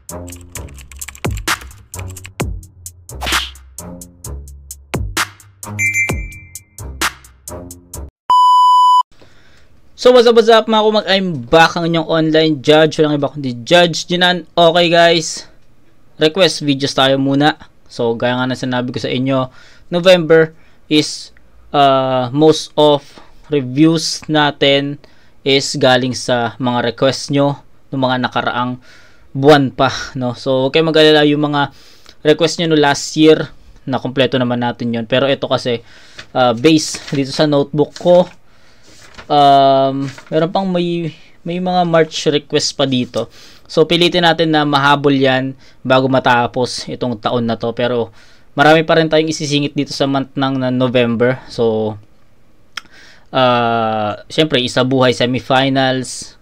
So what's up mga kumag, I'm back, ang inyong online judge. Walang iba kundi Judge Jinan. Okay guys, request videos tayo muna. So gaya nga na sinabi ko sa inyo, November is most of reviews natin is galing sa mga request nyo ng mga nakaraang buwan pa, no? So huwag kayo mag-alala, yung mga request nyo no last year na kompleto naman natin yon. Pero ito kasi base dito sa notebook ko, meron pang may mga March request pa dito. So pilitin natin na mahabol yan bago matapos itong taon na to. Pero marami pa rin tayong isisingit dito sa month ng November. So syempre Isa Buhay semifinals,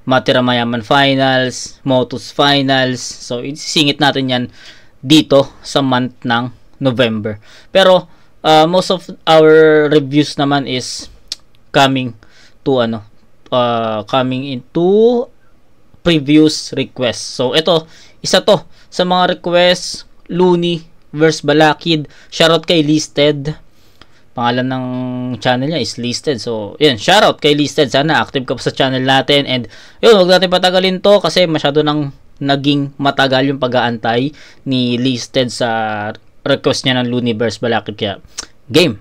Matira Mayaman finals, Motus finals. So isisingit natin yan dito sa month ng November. Pero most of our reviews naman is coming into previous requests. So ito, isa to sa mga requests, Looney vs Balakid. Shoutout kay Listed. Pangalan ng channel niya is Listed. So yun, shoutout kay Listed. Sana active ka pa sa channel natin. And yun, huwag natin patagalin to kasi masyado nang naging matagal yung pag-aantay ni Listed sa request niya ng Looney vs Balakid. Kaya game.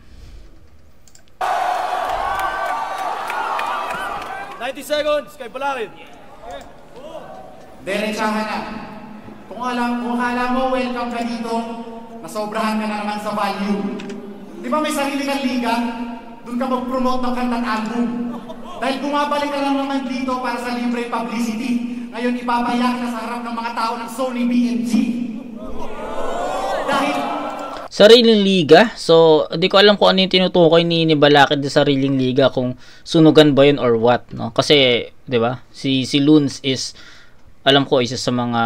90 seconds kay Balakid. Diretsahan na. Kung akala mo welcome ka dito, nasobrahan ka na naman sa value. Di ba may sarili kang liga? Doon ka mag-promote ng kantang album. Dahil bumabalik ka lang naman dito para sa libre publicity. Ngayon ipapayak ka sa harap ng mga tao ng Sony BMG. Dahil sariling liga. So, hindi ko alam kung ano yung tinutukoy ni Balakid sa sariling liga, kung sunugan ba yun or what, no? Kasi, 'di ba? Si Loons is, alam ko, isa sa mga,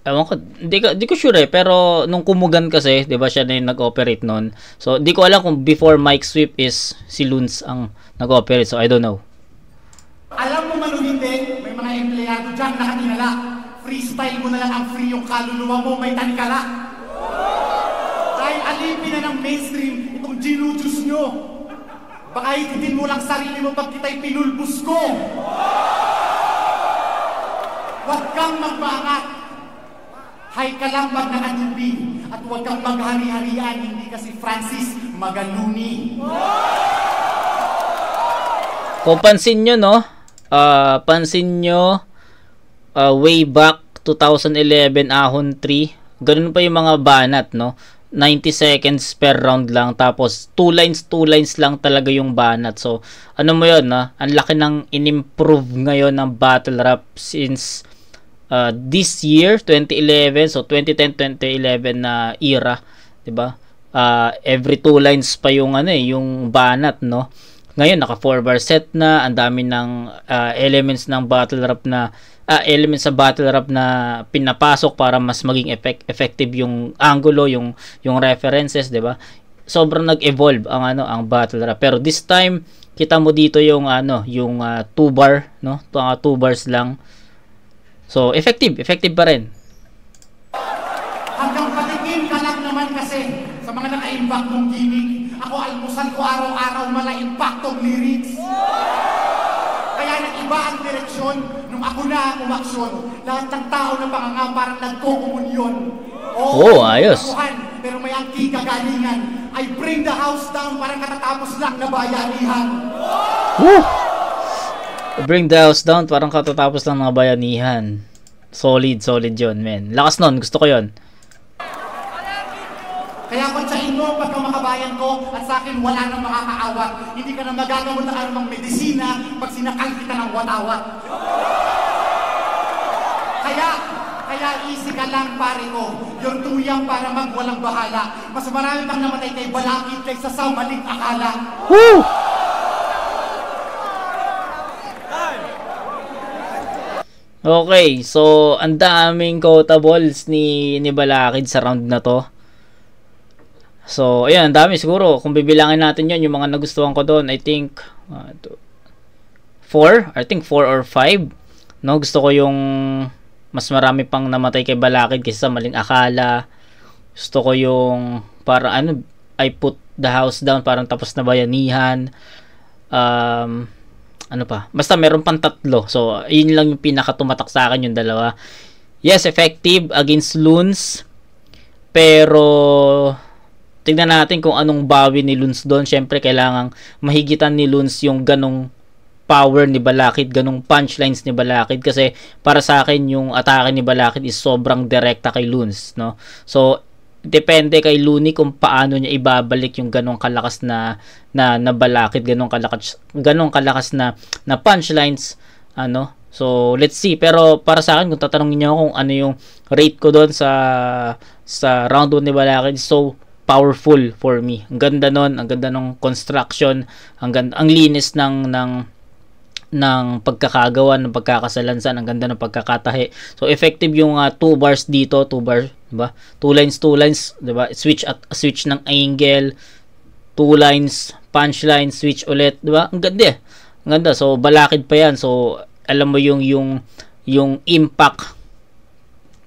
ewan ko, di ko sure pero nung kumugan kasi, 'di ba, siya na yung nag-operate noon. So, di ko alam kung before Mike Swift is si Loons ang nag-operate. So, I don't know. Alam mo man o hindi, may mga empleyado dyan nakatinala. Freestyle mo na lang ang free, yung kaluluwa mo may tanikala. Dahil alipin na ng mainstream itong ginujus nyo. Baka hititin mo lang sarili mo pag kita'y pinulbus ko. Huwag kang magbangat. Hay ka lang pag nakatubi. At huwag kang maghari-harian. Hindi kasi Francis Magaluni. Kung pansin nyo, no? Pansin nyo, way back 2011 Ahon 3, ganun pa yung mga banat, no? 90 seconds per round lang, tapos 2 lines lang talaga yung banat. So ano mo yun, na ang laki ng inimprove ngayon ng battle rap since this year 2011. So 2010-2011 na era, 'di ba? Every 2 lines pa yung yung banat, no? Ngayon naka 4 bar set na, ang dami ng elements ng battle rap na elements sa battle rap na pinapasok para mas maging effective yung angulo, yung references, 'di ba? Sobrang nag-evolve ang battle rap. Pero this time, kita mo dito yung 2 bar, no? 2 bars lang. So, effective pa rin. Hanggang patikim ka lang naman kasi sa mga naka-impact mong gimmick. Ako almusal ko araw-araw mala-impactong lyrics. Kaya nag-iba ang direksyon nung ako na ang umaksyon. Lahat ng tao na panganga parang nagkukumunyon. Ayos. Pero may angki kagalingan. I bring the house down parang katatapos lang na bayanihan. Bring the house down parang katatapos lang ng bayanihan. Solid yun, men. Lakas nun, gusto ko yun. Kaya kutsahin mo pagka makabayan ko at sa akin wala nang makakaawat. Hindi ka na magagamot ng anumang medisina pag sinakal kita ng watawat. Kaya easy ka lang pare ko. Yung tuyang para magwalang bahala. Mas marami pang namatay kay Balakid kaysa sa maling akala. Woo! Okay, so ang daming quotables ni Balakid sa round na to. So, ayan, dami siguro. Kung bibilangin natin yon, yung mga nagustuhan ko doon, I think 4 or 5. No, gusto ko yung mas marami pang namatay kay Balakid kaysa sa maling akala. Gusto ko yung parang ano, I put the house down, parang tapos na bayanihan. Ano pa? Basta meron pang 3. So, yun lang yung pinakatumatak sa akin, yung dalawa. Yes, effective against loons. Pero tignan natin kung anong bawi ni Loons doon. Syempre, kailangang mahigitan ni Loons yung ganong power ni Balakid, ganong punchlines ni Balakid. Kasi para sa akin, yung atake ni Balakid is sobrang direkta kay Loons, no? So, depende kay Looney kung paano niya ibabalik yung ganong kalakas na Balakid, ganong kalakas na punchlines, ano. So let's see, pero para sa akin kung tatanungin niyo kung ano yung rate ko doon sa round 1 ni Balakid, so powerful for me. Ang ganda nun, ang ganda ng construction, ang linis ng pagkakagawa, ng pagkakasalansan, ang ganda ng pagkakatahi. So effective yung 2 bars dito, 2 bars, diba? 2 lines, diba? Switch ng angle, 2 lines, punchline, switch ulit, diba? Ang ganda. Ang ganda. So Balakid pa yan. So alam mo yung impact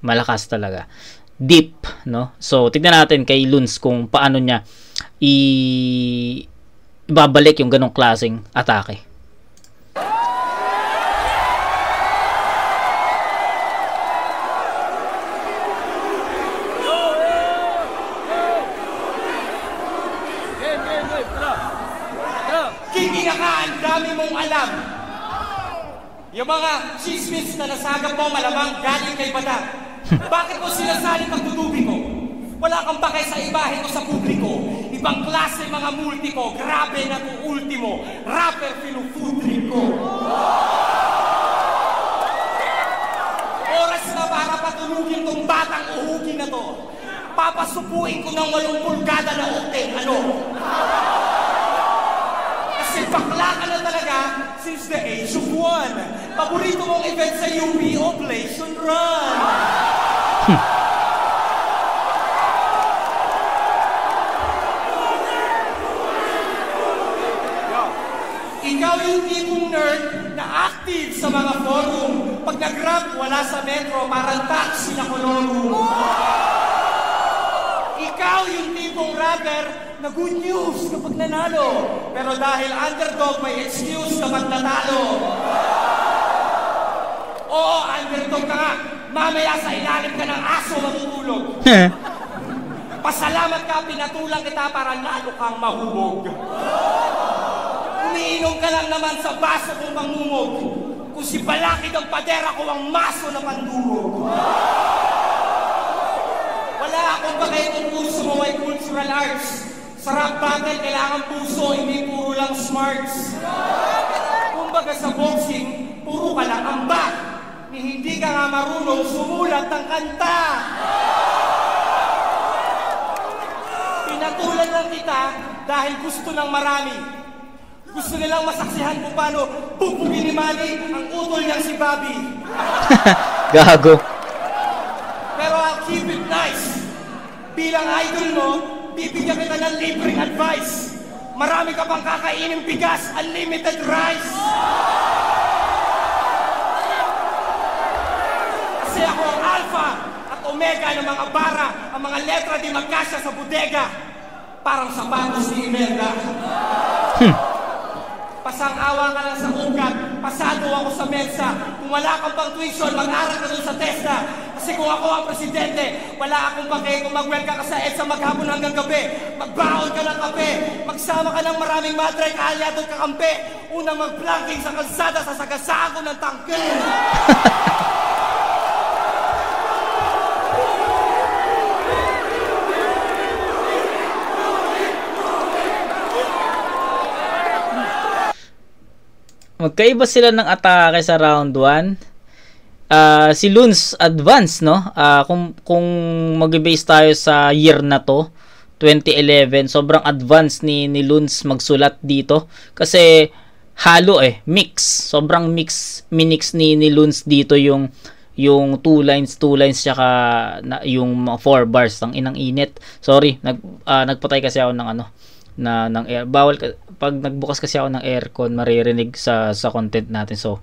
malakas talaga. Deep, no? So tignan natin kay Loons kung paano niya ibabalik yung ganong klaseng atake. Kikina ka, ang dami mong alam. Yung mga chismis na nasagap mo malamang galing kay Badak. Bakit mo sinasali pagtutubi ko? Wala kang pakay sa ibahe ko sa publiko. Ibang klase mga multi ko. Grabe na to ultimo. Rapper pinufutrin ko. Oras na para patulugin tong batang uhugin na to. Papasupuin ko ng 8 pulgada na uteng. Ano? Kasi bakla ka na talaga since the age of 1. Paborito mong event sa UP, Oblation Run. Ikaw yung tipong nerd na active sa mga forum. Pag nag-rap, wala sa metro, parang taxi na kolorum. Ikaw yung tipong rapper na good news kapag nanalo. Pero dahil underdog, may excuse kapag natalo. Oo, underdog ka nga. Mamaya sa ilalim ka ng aso matutulog. Pasalamat ka, pinatulang kita para lalo kang mahubog. Umiinom ka lang naman sa baso kong pangungog. Kung si Balakid ang padera ko ang maso na pandurog. Wala akong bagay kung puso mo ay cultural arts. Sa rap battle, kailangan puso, hindi puro lang smarts. Kumbaga sa boxing, puro ka lang amba. Ni hindi ka nga marunong sumulat ng kanta. Pinatulan lang kita dahil gusto ng marami. Gusto nilang masaksihan kung paano bubugin ni Manny ang utol niyang si Bobby. Gago. Pero I'll keep it nice. Bilang idol mo, bibigyan kita ng libreng advice. Marami ka pang kakainin bigas, unlimited rice. Kasi ako ang alpha at omega ng mga bara. Ang mga letra di magkasya sa bodega. Parang sapatos ni Imelda. Pasang-awa ka lang sa ugat, pasado ako sa mensa. Kung wala kang pang tuition, mag-aral ka dun sa TESDA. Kasi kung ako ang presidente, wala akong pake kung mag-welcome ka sa EDSA maghapon hanggang gabi. Magbaon ka ng kape, magsama ka ng maraming madre, kaalyadong kakampi. Unang mag-planking sa kalsada, sasagasaan ko ng tangke. Magkaiba sila ng atake sa round 1. Si Loons advance, no? Kung mag-base tayo sa year na to, 2011, sobrang advance ni Loons magsulat dito. Kasi halo mix. Sobrang minix ni Loons dito yung 2 lines tsaka yung 4 bars. Ang inang init. Sorry, nagpatay kasi ako ng ng air. Bawal pag nagbukas kasi ako ng aircon, maririnig sa content natin. So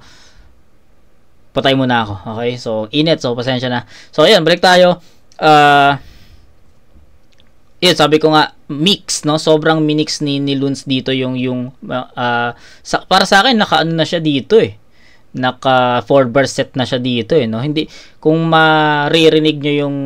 patay muna ako. Okay? So, init. So, pasensya na. So, ayun, balik tayo. Yun, sabi ko nga, mix, no? Sobrang minix ni Luns dito para sa akin, naka-ano na siya dito eh. Naka 4-bar set na siya dito eh, no? Hindi, kung maririnig nyo yung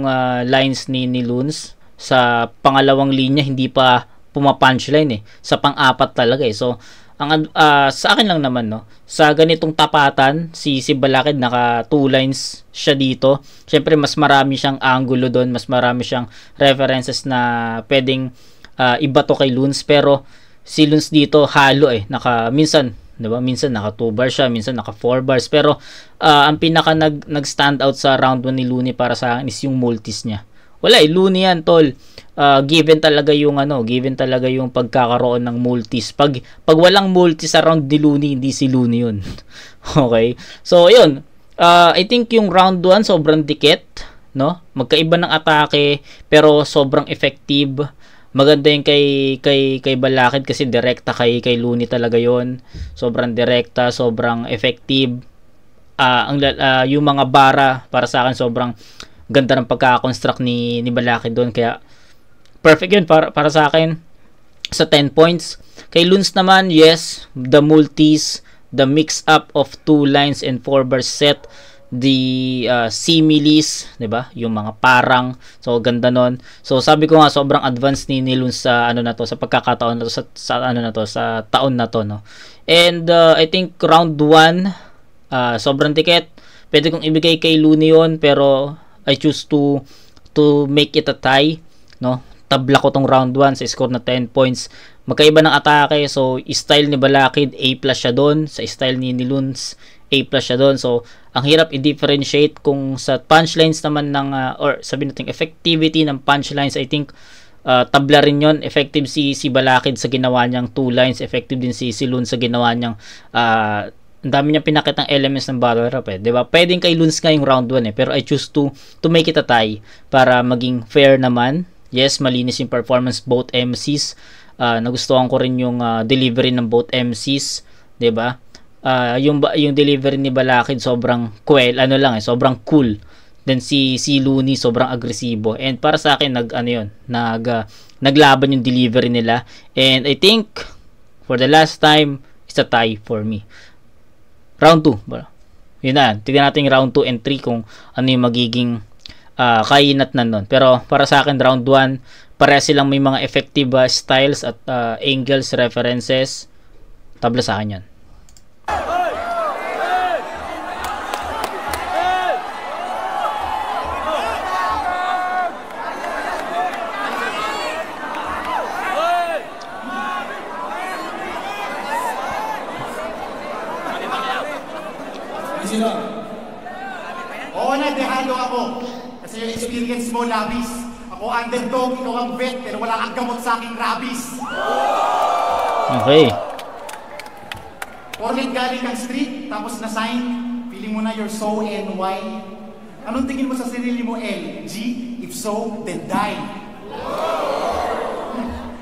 lines ni Luns, sa pangalawang linya, hindi pa pumapunchline eh. Sa pang-apat talaga eh. So, sa akin lang naman, no, sa ganitong tapatan, si Balakid naka 2 lines siya dito. Syempre mas marami siyang angulo doon, mas marami siyang references na pwedeng ibato kay Luns, pero si Luns dito halo eh, minsan 'di ba? Minsan naka 2 bars siya, minsan naka 4 bars, pero ang pinaka nag-stand out sa round 1 ni Looney para sa akin is yung multis niya. Wala eh, Looney yan, tol. Given talaga yung pagkakaroon ng multis. Pag walang multis around ni Looney, hindi si Looney yun. Okay? So, yun. I think yung round 1 sobrang dikit, no? Magkaiba ng atake, pero sobrang effective. Maganda yung kay Balakid kasi direkta kay Looney talaga yon. Sobrang direkta, sobrang effective. Yung mga bara para sa akin sobrang ganda ng pagka-construct ni Balakid doon, kaya perfect yun para sa akin sa 10 points. Kay Luns naman, yes, the multis, the mix up of 2 lines and 4 bar set, the similes, 'di ba? Yung mga parang, so ganda nun. So sabi ko nga sobrang advanced ni Luns sa sa pagkakataon na to, sa taon na to, no. And I think round 1 sobrang tiket. Pwede kong ibigay kay Looney yon, pero I choose to make it a tie, no? Tabla ko tong round 1 sa score na 10 points. Magkaiba ng atake, so style ni Balakid A+ siya doon, sa style ni Luns A+ siya doon. So ang hirap i-differentiate kung sa punchlines naman or sabihin natin effectivity ng punchlines. I think tabla rin yon. Effective si Balakid sa ginawa niyang 2 lines, effective din si Luns sa ginawa niyang ang dami niyang pinakitang elements ng battle rap eh. Diba? Pwedeng kay Luns nga yung round 1 eh. Pero I choose to make it a tie para maging fair naman. Yes, malinis yung performance both MCs. Nagustuhan ko rin yung delivery ng both MCs. Diba? Yung delivery ni Balakid sobrang sobrang cool. Then si Looney sobrang agresibo. And para sa akin, naglaban yung delivery nila. And I think, for the last time, it's a tie for me. Round 2. Yun na. Tignan natin round 2 and 3 kung ano yung magiging kainat na nun. Pero para sa akin, round 1, pareha silang may mga effective styles at angles, references. Tabla sa akin yan. Oo na, dehado ako. Kasi yung experience mo, labis. Ako underdog, ikaw ang vet, pero wala kang gamot sa aking rabies. Okay. Porlit galing kang street, tapos na-sign, feeling mo na you're so NY. Anong tingin mo sa sarili mo, L? G? If so, then die.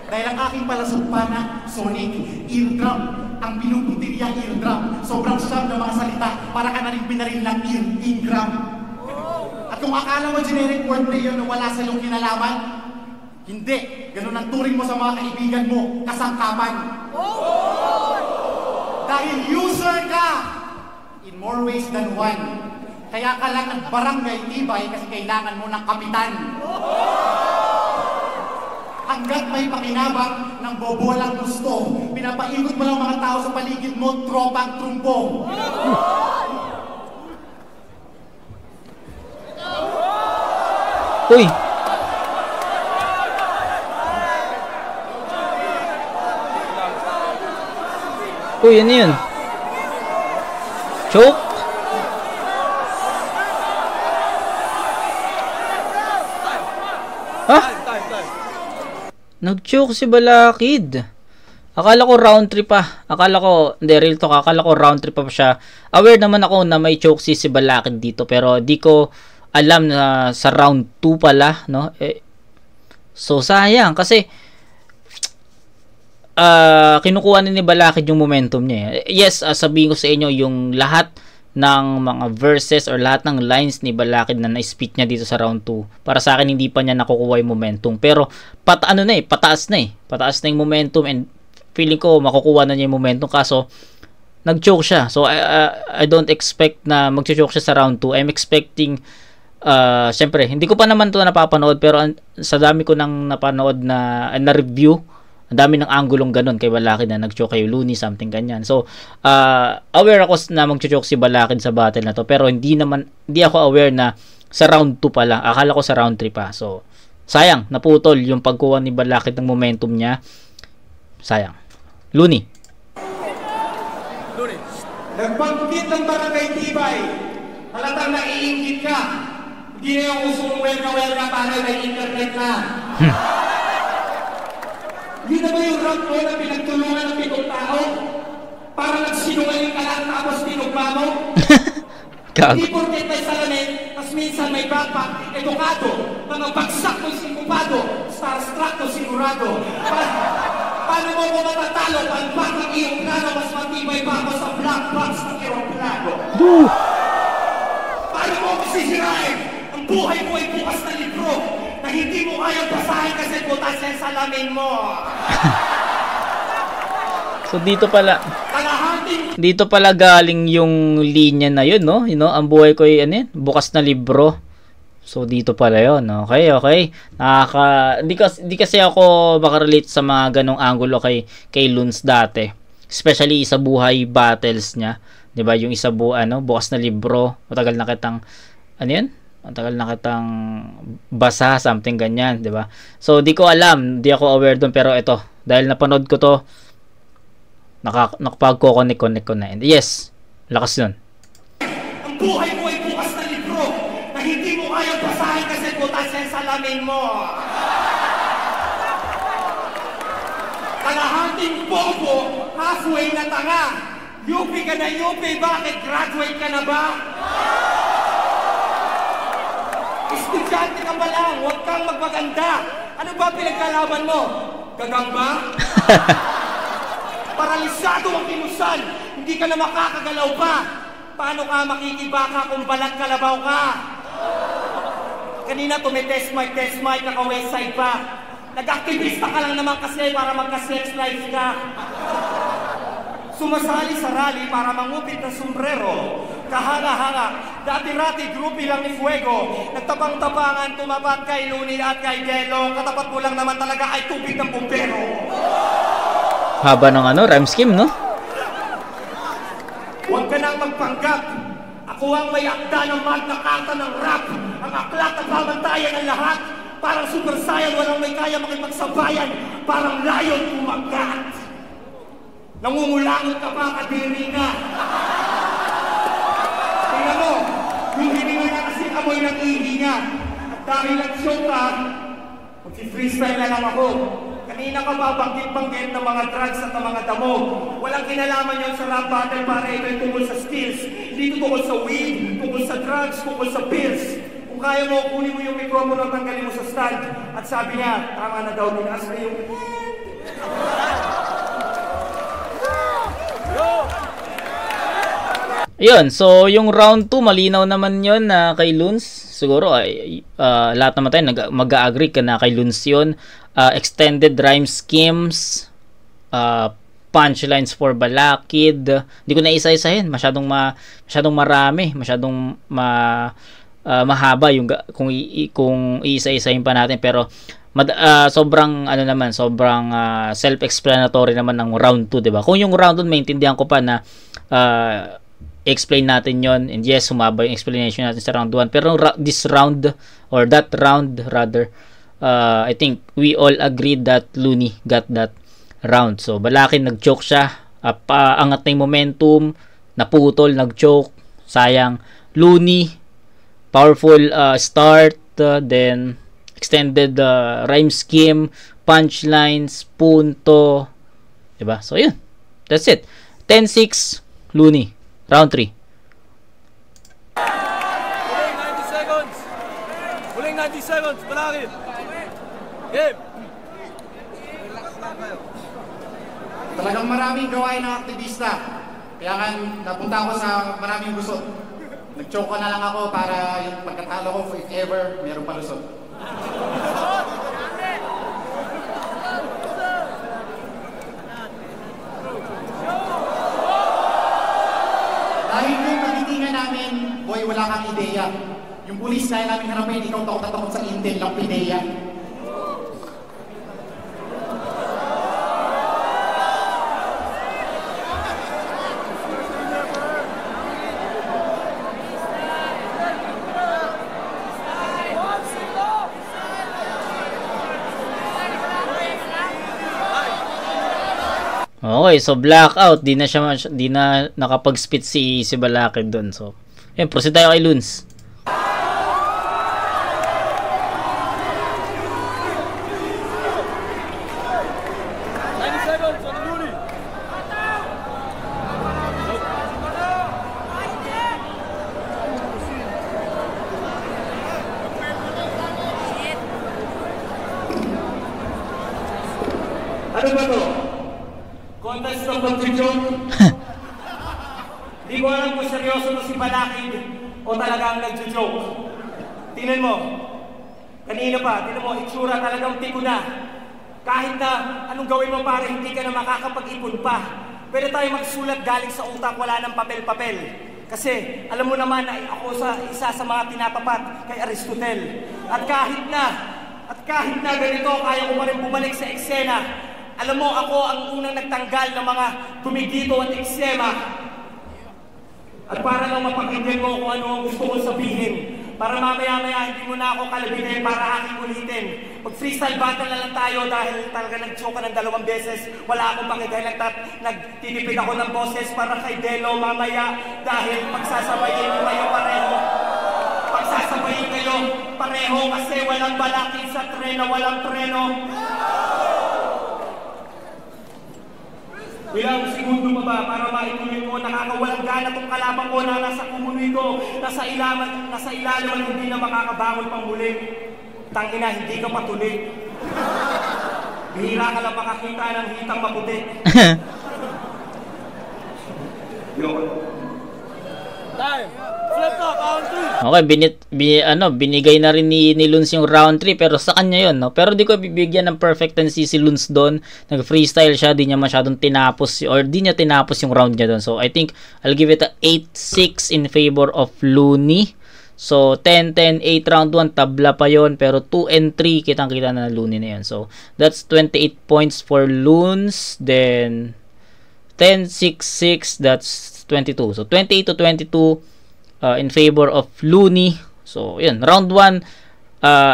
Dahil ang aking palasumpa na sonic eardrum, ang pinuputilya eardrum, sobrang sharp ng mga salita, para ka na rin binaril ng Ingram. At kung akala mo generic wordplay yun na wala sa iyong kinalaman, hindi. Ganun ang turing mo sa mga kaibigan mo, kasangkapan. Dahil user ka in more ways than one. Kaya ka lang ng barangay tibay kasi kailangan mo ng kapitan. Hanggat may pakinabang ng bobolang gusto, pinapaikot mo lang mga tao sa paligid mo, tropang trumpo. Uy! Uy, ano yun? Choke? Ha? Nag-choke si Balakid. Akala ko round 3 pa. Akala ko round 3 pa siya. Aware naman ako na may choke si Balakid dito, pero di ko alam na sa round 2 pala, no? So sayang kasi kinukuha ni Balakid yung momentum niya. Yes, sabihin ko sa inyo yung lahat ng mga verses or lahat ng lines ni Balakid na na-spit niya dito sa round 2. Para sa akin, hindi pa niya nakukuha yung momentum. Pero, pataas na eh. Pataas na yung momentum and feeling ko makukuha na niya yung momentum. Kaso, nag-choke siya. So, I don't expect na mag-choke siya sa round 2. I'm expecting, syempre, hindi ko pa naman ito napapanood, pero sa dami ko nang napanood na review, ang dami ng anggulong ganun kay Balakid na nag-choke kay Looney, something ganyan. So, aware ako na mag-choke si Balakid sa battle na to, pero hindi ako aware na sa round 2 pa lang. Akala ko sa round 3 pa. So, sayang, naputol yung pagkuha ni Balakid ng momentum niya. Sayang. Looney. Nagbanggit ng barangay Tibay. Halatang naiingit ka. Hindi na yung usong welka para may internet na. Yun na ba yung round mo na pinagtulungan ng 7 tao? Para nagsinungaling ka lang tapos tinugma mo? Hindi porket may salamin, mas minsan may backpack, edukado, mga bagsak mo sinkupado, starstruck mo sigurado. Paano mo ko matatalo? Palpak ng iyong plano, mas matibay pa ako sa black box ng iyong plano. Paano mo ko sisirain? Ang buhay mo ay bukas na libro na hindi mo kayang basahin kasi butas yan sa salamin mo. So dito pala galing yung linya na yun, no? Ang buhay ko ay bukas na libro. So dito pala yun. Okay. Hindi kasi ako makarelate sa mga ganong angulo kay Luns dati. Especially sa buhay battles niya, 'di ba? Yung bukas na libro. Matagal na kitang Matagal na kitang basa, something ganyan, 'di ba? So di ko alam, di ako aware doon, pero ito, dahil napanood ko to, nakapag-connect ko na. And yes, lakas nun. Ang buhay mo ay bukas na libro na hindi mo kayang basahin kasi butas yan sa salamin mo. Kalahating bobo, halfway na tanga. UP ka na UP, bakit graduate ka na ba? Estudyante ka pa lang, huwag kang magmaganda. Ano ba pinagkalaban mo? Gagamba? Paralisado ang kinusan, hindi ka na makakagalaw pa. Paano ka makikibaka kung balat kalabaw ka? Kanina tumitest mic, naka-westside pa. Nag-activista ka lang naman kasi para magka-sex life ka. Sumasali sa rally para mangupit ng sombrero. Kahanga-hanga, dati-rati grupi lang ni Fuego. Nagtabang-tabangan, tumapat kay Looney at kay Delo. Katapat mo lang naman talaga ay tubig ng bumbero. Haba ng rhyme scheme, no? Huwag ka nang magpanggap. Ako ang may akda ng Magna Carta ng rap. Ang aklat at pamantayan ng lahat. Parang Super Saiyan, walang may kaya makipagsabayan. Parang lion kumagat. Nangungulangot ka pa, kadiri ka. Tingnan mo, yung hininga niya kasi amoy ng ihinga. At dahil nag-show ka, mag-freestyle na lang ako. Kanina ka babanggit-banggit ng mga drugs at ng mga damo. Walang kinalaman yun sa rap battle para ito'y tungkol sa skills. Hindi tungkol sa weed, tungkol sa drugs, tungkol sa pills. Kung kaya mo, kunin mo yung mikropono at tanggalin mo sa stand. At sabi niya, tama na daw, tinaas na yung Yun, so yung round 2 malinaw naman yun na kay Luns. Siguro lahat naman tayo mag-agree ka na kay Luns yun. Extended rhyme schemes, punchlines for Balakid. Hindi ko na isa-isahin, masyadong marami, masyadong mahaba yung kung iisa-isahin pa natin, pero sobrang sobrang self-explanatory naman ng round 2, 'di ba? Kung yung round 2 maintindihan ko pa na explain natin yon, and yes, humaba yung explanation natin sa round 1, pero this round or that round rather, I think we all agreed that Looney got that round. So Balakid nag-choke siya, angat na yung momentum, naputol, nag-choke, sayang. Looney powerful start, then extended rhyme scheme, punchlines, punto, diba? So yun, that's it. 10-6 Looney, round 3. Huling 90 seconds, Balakid. Game. Talagang maraming gawain ng aktivista. Kaya nga, napunta ako sa maraming lusot. Nag-choke na lang ako para yung pagkatalo ko, if ever, meron pa lusot. Dahil yung pagtitingan namin, boy, wala kang ideya. Yung pulis kaya namin harapin, ikaw takot na takot sa intel ng pideya. Okay, so blackout, di na nakapag-spit si Balakid doon. So, ayun, proceed tayo kay Luns. Ano ba to? Contest ng pag-joke? Di ko alam kung seryoso na si Balakid o talagang nag-joke. Tingnan mo, kanina pa, tingnan mo, itsura talagang tiko na. Kahit na anong gawin mo para hindi ka na makakapag-ipon pa. Pwede tayo magsulat galing sa utak, wala ng papel-papel. Kasi alam mo naman na ako isa sa mga tinatapat kay Aristotle. At kahit na ganito, kaya ko pa rin bumalik sa eksena. Alam mo, ako ang unang nagtanggal ng mga gumigito at eksema. At para lang mapakinggan mo kung ano ang gusto kong sabihin. Para mamaya-maya hindi mo na ako kalabitin para aking ulitin. Mag-freestyle battle na lang tayo dahil talaga nag-choke ka ng 2 beses. Wala akong pakidahil nagtitipid ako ng boses para kay Delo mamaya. Dahil pagsasabayin ko kayo pareho. Pagsasabayin kayo pareho kasi walang Balakid sa treno, walang treno. Ilang segundo pa ba para maituloy ko, nakakawalang gana tong kalaban ko na nasa kumunoy ko, nasa ilalim at hindi na makakabangon pang muli. Tangina, hindi ka patuloy. Bihira ka lang makakita ng hitang maputi. Okay, binigay na rin ni Luns yung round 3 pero sa kanya yun, no? Pero di ko bibigyan ng perfect tendency si Luns doon. Nag-freestyle siya, di niya masyadong tinapos or di niya tinapos yung round niya doon. So I think I'll give it a 8-6 in favor of Looney. So 10-10, 8 round 1, tabla pa yon, pero 2 and 3 kitang-kita na Looney na yun. So that's 28 points for Luns, then 10-6-6, that's 22. So 28 to 22 in favor of Looney. So yun, round 1.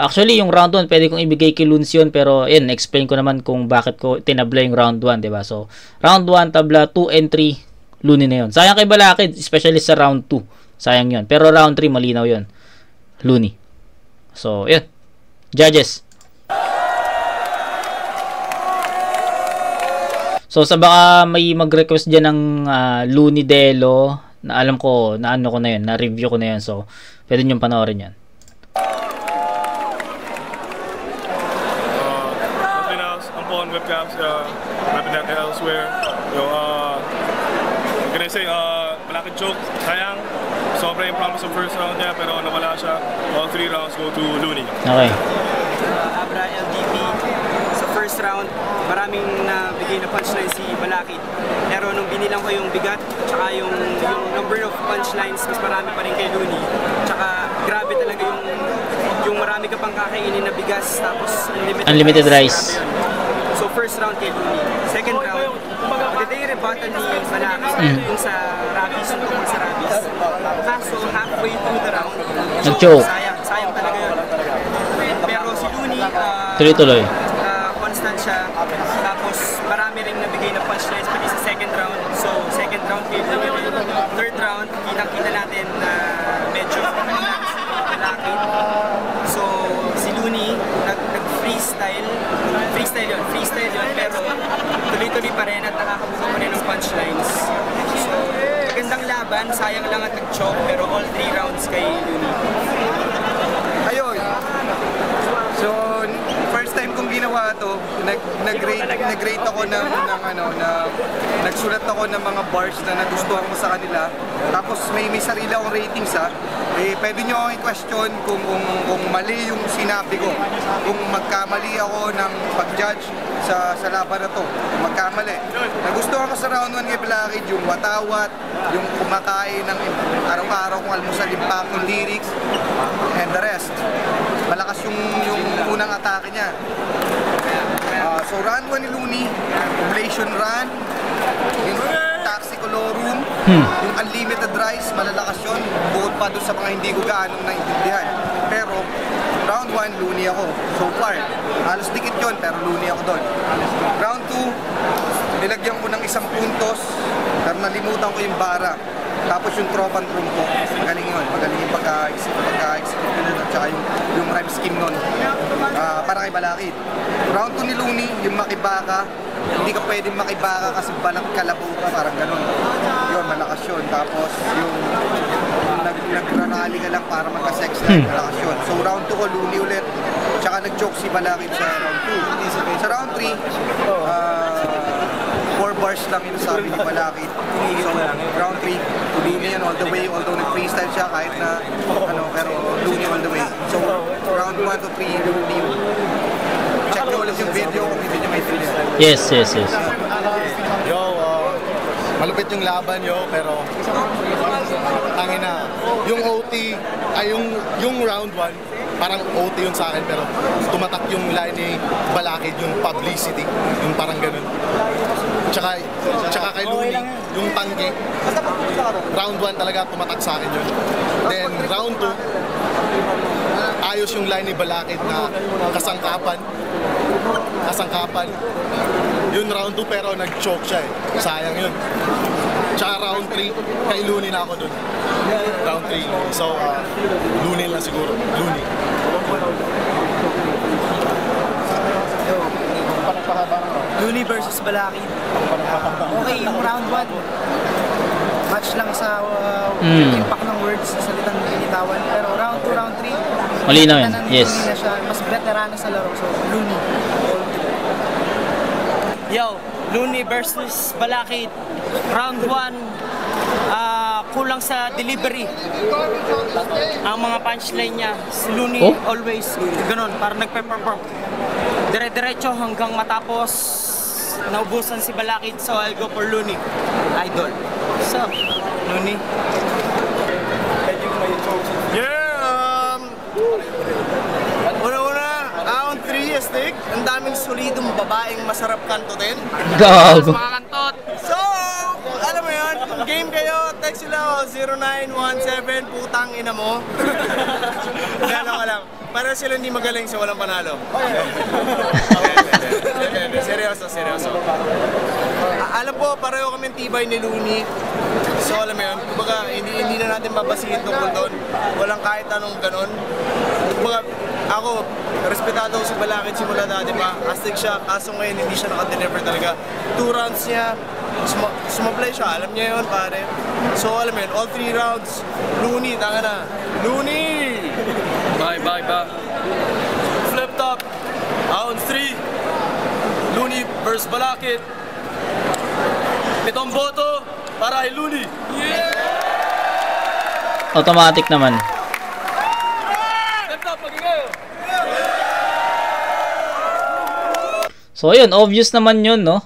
Actually yung round 1 pwede kong ibigay kay Luns yun, pero yun, explain ko naman kung bakit ko tinabla yung round 1, diba? So round 1 tabla, 2 and 3 Looney na yun. Sayang kay Balakid, especially sa round 2. Sayang yun. Pero round 3 malinaw yun, Looney. So yun, judges. So sa baka may mag-request dyan ng Looney Delo, na alam ko, na ano ko na yun, na review ko na yun. So pwede nyo panoorin yan. Nothing else. I'm pulling webcams, rapping that elsewhere. What can I say? Balakid choke, sayang. Sobra yung promise sa first round niya, pero nawala siya. All 3 rounds go to Looney. Okay. Abra LDP. Sa first round, maraming nabigay na punchline si Balakid. Pero nung binilang ko yung bigat, tsaka yung number of punchlines, mas marami pa rin kay Looney. Tsaka grabe talaga yung marami ka pang kakainin na bigas, tapos unlimited rice. So first round kay Looney. Second round, maganda yung rebuttal ni Balakid yung sa Rabis, yung tungkol sa Rabis. Kaso halfway through the round, nag-choke. Sayang talaga yun. Pero si Looney, tuloy-tuloy. Constant siya. Tapos marami rin nabigay na punchlines pati sa second round. So second round kay Looney. Third round, kitang-kita natin na medyo Balakid. So si Looney nag-freestyle. Freestyle yun. Pero tuloy-tuloy pa rin at nakakabuka pa rin ng punchlines. So magandang laban. Sayang lang at nag-choke. Pero all 3 rounds kay Looney. Ayun. So, first time kong ginawa to, nag-rate ako nagsulat ako ng mga bars na nagustuhan ko sa kanila. Tapos may sarili akong ratings pwede nyo akong i-question kung mali yung sinabi ko. Kung magkamali ako ng pag-judge sa laban na to. Kung magkamali. Nagustuhan ko sa round 1 kay Blackhead yung watawat, yung kumakain ng araw-araw kung almusal, impact ng lyrics, and the rest. Malakas yung unang atake niya. So round 1 ni Looney, Oblation Run, yung Taxi Colorum, yung Unlimited Rise, malalakas yun. Bukod pa doon sa mga hindi ko gaanong naintindihan. Pero round 1, Looney ako. So far, halos dikit yun, pero Looney ako doon. Round 2, nilagyan ko ng 1 puntos, pero nalimutan ko yung bara. Tapos yung tropang trumpo, magaling yun. Magaling yung pagka-execute nun at saka yung rhyme scheme nun. Para kay Blackhead. Round 2 ni Looney, yung makibaka. Hindi ka pwedeng makibaka kasi balat kalabaw ka, parang ganun. Yun, malakas yun. Tapos yung nagranali ka lang para magka-sex life, malakas yun. So round 2 ko, Looney ulit. Tsaka nag-joke si Blackhead sa round 2. Sa round 3, 4 bars lang yung sabi ni Blackhead. So, round 3, Looney yan all the way, although nag-freestyle siya kahit na, pero Looney all the way. So, round 1 to 3, Looney. Check nyo ulit yung video kung hindi nyo may video. Yes. Yo, malupit yung laban pero tangin na. Yung OT, yung round 1, parang OT yun sa akin, pero tumatak yung line ni Blackhead, yung publicity, yung parang ganun. Tsaka kay Looney, yung tanggi. Round 1 talaga tumatak sa akin yun. Then round 2, ayos yung line ni Blackhead na kasangkapan. Yun round 2 pero nag-choke siya sayang yun. Tsaka round 3, kay Looney na ako dun. Round 3, so Looney lang siguro. Looney. Looney versus Blackhead. Okay, yung round 1. Match lang sa impact ng words sa salitang binitawan. Pero round 2, round 3, malinaw yan. Yes. Looney na siya, mas veterano sa laro. So, Looney. Yo, Looney versus Blackhead. Round 1, kulang sa delivery. Ang mga punchline niya, si Looney always ganun, parang nagpe-perform. Dire-diretso hanggang matapos naubusan si Blackhead, so I'll go for Looney. Idol. So, Looney. Round 3 stick, ang daming solidong babaeng masarap kantutin. Gago. Mga kantot. So, alam mo yun, kung game kayo, text sila 0917, putang ina mo. Gano'n ka lang. Para sila hindi magaling sa walang panalo. Seryoso. Alam po, pareho kami tibay ni Looney. So alam mo yun, kumbaga hindi na natin babasihin tungkol doon. Walang kahit anong ganon. Kumbaga, ako, respetado ko si Blackhead simula dati pa. Astig siya, kaso ngayon hindi siya nakadeliver talaga. 2 rounds niya, sumaplay siya, alam niya yun pare. So alam mo yun, all 3 rounds, Looney, tanga na. Looney! Bye. Flip top. Round 3. Looney versus Blackhead. 7 boto para kay Looney. Automatic naman. Flip top, magiging. So ayun, obvious naman yun, no?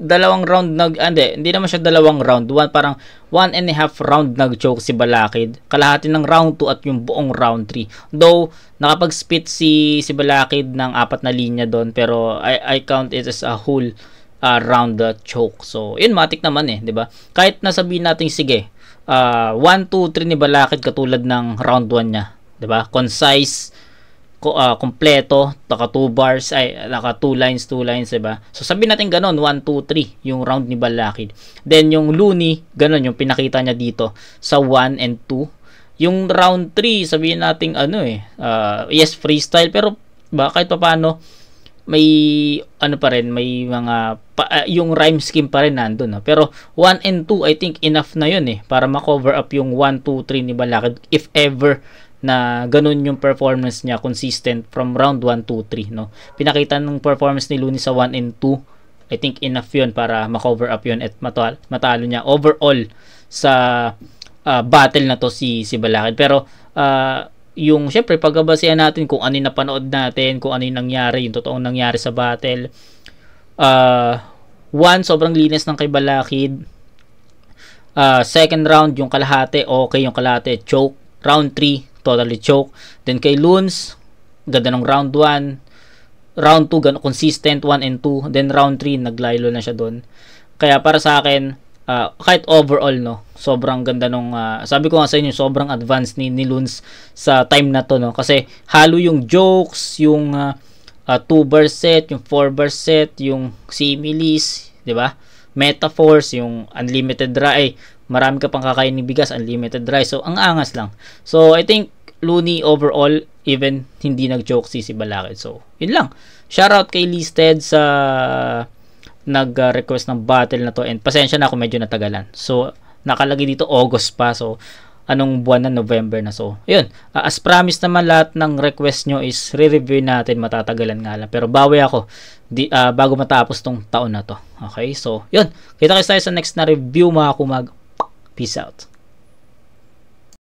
Dalawang round hindi naman siya dalawang round. Parang 1.5 round nag-choke si Blackhead. Kalahati ng round 2 at yung buong round 3. Though, nakapag-spit si Blackhead ng 4 na linya doon. Pero I count it as a whole round choke. So, yun, matik naman di ba? Kahit nasabihin natin, sige, 1, 2, 3 ni Blackhead katulad ng round 1 niya. Di ba? Concise, kompleto, naka 2 bars, naka 2 lines, diba? So sabihin natin ganun, 1, 2, 3 yung round ni Blackhead. Then yung Looney, ganun yung pinakita niya dito sa 1 and 2. Yung round 3, sabihin natin yes, freestyle, pero kahit pa paano may pa rin, may mga yung rhyme scheme pa rin nandun. Pero 1 and 2, I think enough na yun para ma-cover up yung 1, 2, 3 ni Blackhead if ever na ganun yung performance niya, consistent from round 1 to 3, no? Pinakita ng performance ni Looney sa 1 and 2, I think enough yun para ma-cover up yun at matalo niya overall sa battle na to si Balakid. Pero yung syempre pagbabasehan natin kung ano yung napanood natin, kung ano yung nangyari, yung totoong nangyari sa battle, one, sobrang linis ng kay Balakid. Second round, yung kalahati, okay, yung kalahati choke. Round 3, totally choke. Then kay Loons, ganda ng round 1. Round 2, consistent 1 and 2. Then round 3, naglaylo na siya doon. Kaya para sa akin, kahit overall, no, sobrang ganda nung, sabi ko nga sa inyo, sobrang advanced ni Loons sa time na to, no. Kasi halo yung jokes, yung 2-bar set, yung 4-bar set, yung similes, di ba? Metaphors, yung unlimited dry, marami ka pang kakain ng bigas, unlimited dry. So, ang angas lang. So, I think Looney overall, even hindi nag-joke si Balakid. So, yun lang. Shoutout kay Listed sa nag-request ng battle na to. And pasensya na kung medyo natagalan. So, nakalagay dito August pa. So, anong buwan na? November na. So, yun. As promised naman, lahat ng request nyo is re-review natin. Matatagalan nga lang. Pero bawi ako bago matapos tong taon na to. Okay? So, yun. Kita kayo tayo sa next na review, mga kumag. Peace out.